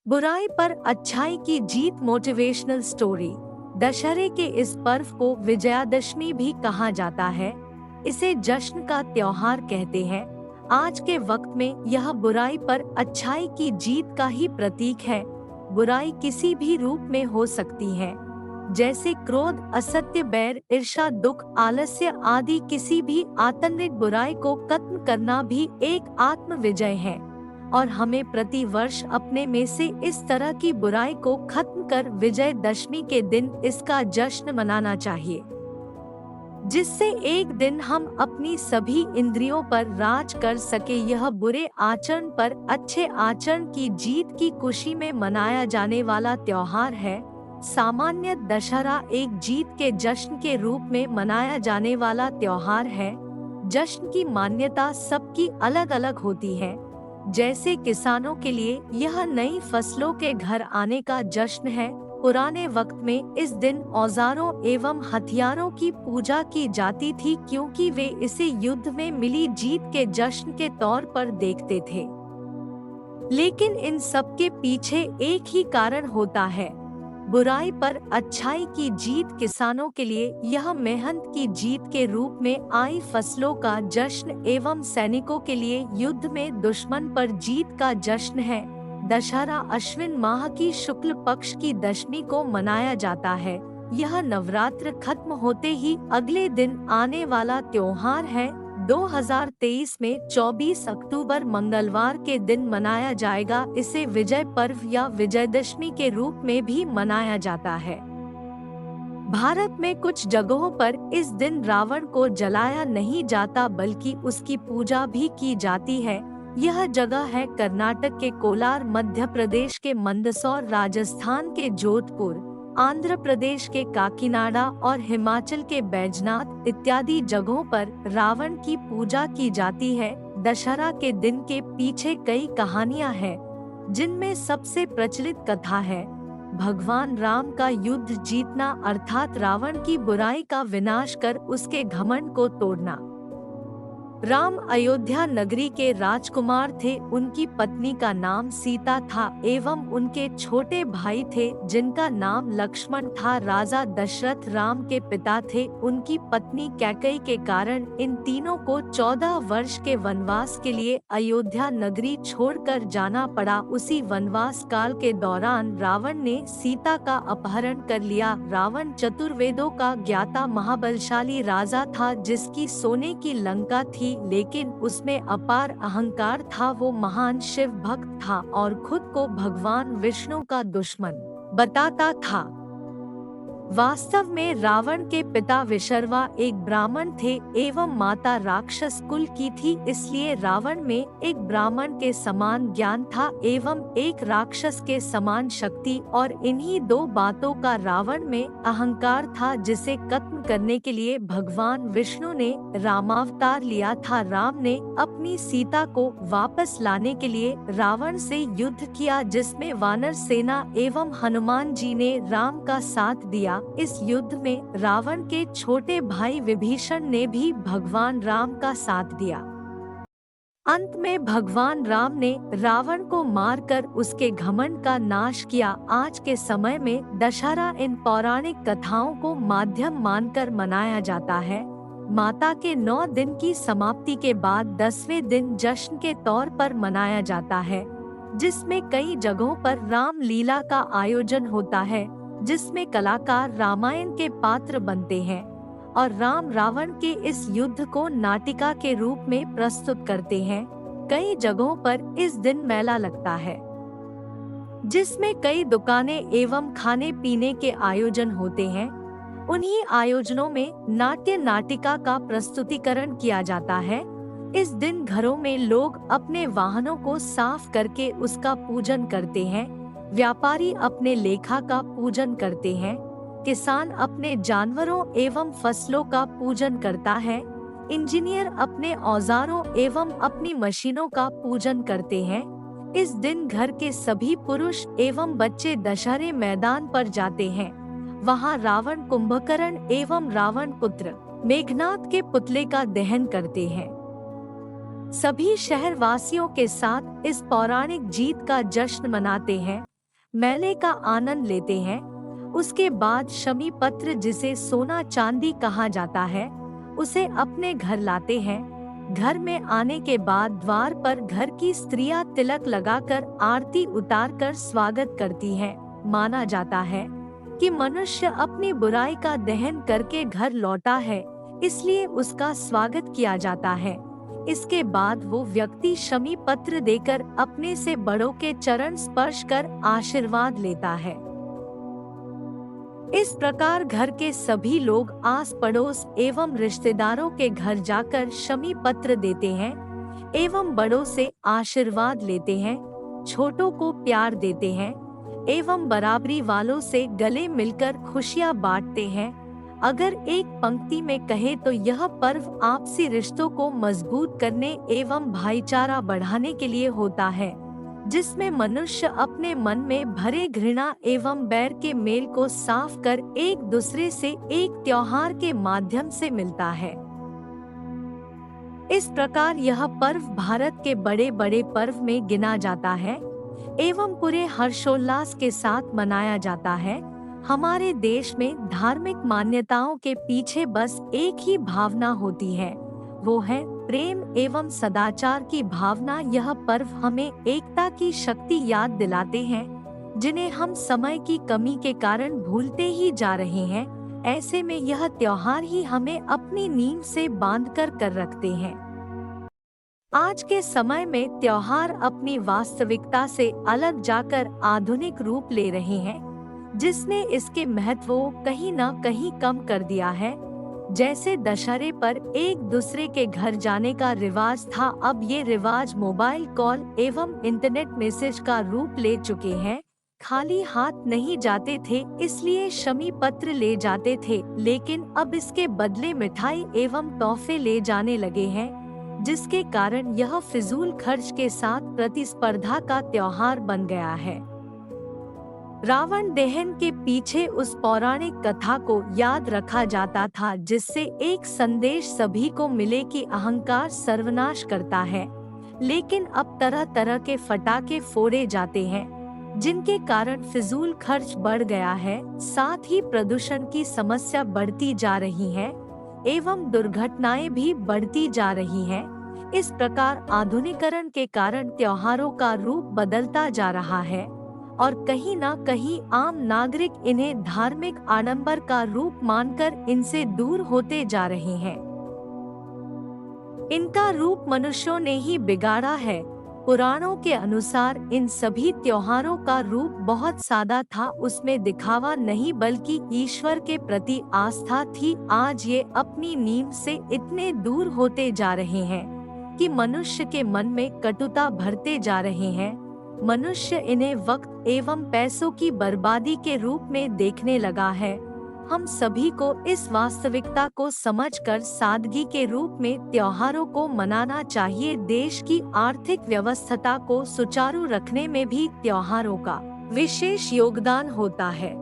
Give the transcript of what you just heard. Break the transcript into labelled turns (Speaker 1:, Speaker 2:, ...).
Speaker 1: बुराई पर अच्छाई की जीत मोटिवेशनल स्टोरी। दशहरे के इस पर्व को विजयादशमी भी कहा जाता है। इसे जश्न का त्योहार कहते हैं। आज के वक्त में यह बुराई पर अच्छाई की जीत का ही प्रतीक है। बुराई किसी भी रूप में हो सकती है, जैसे क्रोध, असत्य, बैर, ईर्ष्या, दुख, आलस्य आदि। किसी भी आंतरिक बुराई को खत्म करना भी एक आत्म विजय है और हमें प्रति वर्ष अपने में से इस तरह की बुराई को खत्म कर विजयदशमी के दिन इसका जश्न मनाना चाहिए, जिससे एक दिन हम अपनी सभी इंद्रियों पर राज कर सके। यह बुरे आचरण पर अच्छे आचरण की जीत की खुशी में मनाया जाने वाला त्योहार है। सामान्य दशहरा एक जीत के जश्न के रूप में मनाया जाने वाला त्योहार है। जश्न की मान्यता सबकी अलग अलग होती है। जैसे किसानों के लिए यह नई फसलों के घर आने का जश्न है। पुराने वक्त में इस दिन औजारों एवं हथियारों की पूजा की जाती थी, क्योंकि वे इसे युद्ध में मिली जीत के जश्न के तौर पर देखते थे। लेकिन इन सब के पीछे एक ही कारण होता है, बुराई पर अच्छाई की जीत। किसानों के लिए यह मेहनत की जीत के रूप में आई फसलों का जश्न एवं सैनिकों के लिए युद्ध में दुश्मन पर जीत का जश्न है। दशहरा अश्विन माह की शुक्ल पक्ष की दशमी को मनाया जाता है। यह नवरात्र खत्म होते ही अगले दिन आने वाला त्योहार है। 2023 में 24 अक्टूबर मंगलवार के दिन मनाया जाएगा। इसे विजय पर्व या विजयदशमी के रूप में भी मनाया जाता है। भारत में कुछ जगहों पर इस दिन रावण को जलाया नहीं जाता, बल्कि उसकी पूजा भी की जाती है। यह जगह है कर्नाटक के कोलार, मध्य प्रदेश के मंदसौर, राजस्थान के जोधपुर, आंध्र प्रदेश के काकीनाडा और हिमाचल के बैजनाथ इत्यादि जगहों पर रावण की पूजा की जाती है। दशहरा के दिन के पीछे कई कहानियां हैं, जिनमें सबसे प्रचलित कथा है भगवान राम का युद्ध जीतना, अर्थात रावण की बुराई का विनाश कर उसके घमंड को तोड़ना। राम अयोध्या नगरी के राजकुमार थे। उनकी पत्नी का नाम सीता था एवं उनके छोटे भाई थे जिनका नाम लक्ष्मण था। राजा दशरथ राम के पिता थे। उनकी पत्नी कैकेयी के कारण इन तीनों को 14 वर्ष के वनवास के लिए अयोध्या नगरी छोड़कर जाना पड़ा। उसी वनवास काल के दौरान रावण ने सीता का अपहरण कर लिया। रावण चतुर्वेदों का ज्ञाता महाबलशाली राजा था, जिसकी सोने की लंका थी, लेकिन उसमें अपार अहंकार था। वो महान शिव भक्त था और खुद को भगवान विष्णु का दुश्मन बताता था। वास्तव में रावण के पिता विशर्वा एक ब्राह्मण थे एवं माता राक्षस कुल की थी, इसलिए रावण में एक ब्राह्मण के समान ज्ञान था एवं एक राक्षस के समान शक्ति, और इन्हीं दो बातों का रावण में अहंकार था, जिसे खत्म करने के लिए भगवान विष्णु ने रामावतार लिया था। राम ने अपनी सीता को वापस लाने के लिए रावण से युद्ध किया, जिसमें वानर सेना एवं हनुमान जी ने राम का साथ दिया। इस युद्ध में रावण के छोटे भाई विभीषण ने भी भगवान राम का साथ दिया। अंत में भगवान राम ने रावण को मारकर उसके घमंड का नाश किया। आज के समय में दशहरा इन पौराणिक कथाओं को माध्यम मानकर मनाया जाता है। माता के 9 दिन की समाप्ति के बाद 10वें दिन जश्न के तौर पर मनाया जाता है, जिसमें कई जगहों पर राम लीला का आयोजन होता है, जिसमें कलाकार रामायण के पात्र बनते हैं और राम रावण के इस युद्ध को नाटिका के रूप में प्रस्तुत करते हैं। कई जगहों पर इस दिन मेला लगता है, जिसमें कई दुकानें एवं खाने पीने के आयोजन होते हैं। उन्हीं आयोजनों में नाट्य नाटिका का प्रस्तुतिकरण किया जाता है। इस दिन घरों में लोग अपने वाहनों को साफ करके उसका पूजन करते हैं। व्यापारी अपने लेखा का पूजन करते हैं। किसान अपने जानवरों एवं फसलों का पूजन करता है। इंजीनियर अपने औजारों एवं अपनी मशीनों का पूजन करते हैं। इस दिन घर के सभी पुरुष एवं बच्चे दशहरे मैदान पर जाते हैं। वहां रावण, कुंभकर्ण एवं रावण पुत्र मेघनाद के पुतले का दहन करते हैं। सभी शहर वासियों के साथ इस पौराणिक जीत का जश्न मनाते हैं। मेले का आनंद लेते हैं। उसके बाद शमी पत्र, जिसे सोना चांदी कहा जाता है, उसे अपने घर लाते हैं। घर में आने के बाद द्वार पर घर की स्त्रियां तिलक लगाकर आरती उतारकर स्वागत करती हैं। माना जाता है कि मनुष्य अपनी बुराई का दहन करके घर लौटा है, इसलिए उसका स्वागत किया जाता है। इसके बाद वो व्यक्ति शमी पत्र देकर अपने से बड़ों के चरण स्पर्श कर आशीर्वाद लेता है। इस प्रकार घर के सभी लोग आस पड़ोस एवं रिश्तेदारों के घर जाकर शमी पत्र देते हैं एवं बड़ों से आशीर्वाद लेते हैं, छोटों को प्यार देते हैं एवं बराबरी वालों से गले मिलकर खुशियां बांटते हैं। अगर एक पंक्ति में कहे तो यह पर्व आपसी रिश्तों को मजबूत करने एवं भाईचारा बढ़ाने के लिए होता है, जिसमें मनुष्य अपने मन में भरे घृणा एवं बैर के मेल को साफ कर एक दूसरे से एक त्योहार के माध्यम से मिलता है। इस प्रकार यह पर्व भारत के बड़े बड़े पर्व में गिना जाता है एवं पूरे हर्षोल्लास के साथ मनाया जाता है। हमारे देश में धार्मिक मान्यताओं के पीछे बस एक ही भावना होती है, वो है प्रेम एवं सदाचार की भावना। यह पर्व हमें एकता की शक्ति याद दिलाते हैं, जिन्हें हम समय की कमी के कारण भूलते ही जा रहे हैं। ऐसे में यह त्योहार ही हमें अपनी नींव से बांधकर कर रखते हैं। आज के समय में त्योहार अपनी वास्तविकता से अलग जाकर आधुनिक रूप ले रहे हैं, जिसने इसके महत्व को कहीं न कहीं कम कर दिया है। जैसे दशहरे पर एक दूसरे के घर जाने का रिवाज था, अब ये रिवाज मोबाइल कॉल एवं इंटरनेट मैसेज का रूप ले चुके हैं। खाली हाथ नहीं जाते थे, इसलिए शमी पत्र ले जाते थे, लेकिन अब इसके बदले मिठाई एवं तोहफे ले जाने लगे हैं, जिसके कारण यह फिजूल खर्च के साथ प्रतिस्पर्धा का त्योहार बन गया है। रावण दहन के पीछे उस पौराणिक कथा को याद रखा जाता था, जिससे एक संदेश सभी को मिले कि अहंकार सर्वनाश करता है। लेकिन अब तरह तरह के फटाके फोड़े जाते हैं, जिनके कारण फिजूल खर्च बढ़ गया है, साथ ही प्रदूषण की समस्या बढ़ती जा रही है एवं दुर्घटनाएं भी बढ़ती जा रही हैं। इस प्रकार आधुनिकीकरण के कारण त्योहारों का रूप बदलता जा रहा है और कहीं न कहीं आम नागरिक इन्हें धार्मिक आडंबर का रूप मानकर इनसे दूर होते जा रहे हैं। इनका रूप मनुष्यों ने ही बिगाड़ा है। पुराणों के अनुसार इन सभी त्योहारों का रूप बहुत सादा था, उसमें दिखावा नहीं बल्कि ईश्वर के प्रति आस्था थी। आज ये अपनी नींव से इतने दूर होते जा रहे हैं कि मनुष्य के मन में कटुता भरते जा रहे हैं। मनुष्य इन्हें वक्त एवं पैसों की बर्बादी के रूप में देखने लगा है। हम सभी को इस वास्तविकता को समझकर सादगी के रूप में त्योहारों को मनाना चाहिए। देश की आर्थिक व्यवस्था को सुचारू रखने में भी त्योहारों का विशेष योगदान होता है।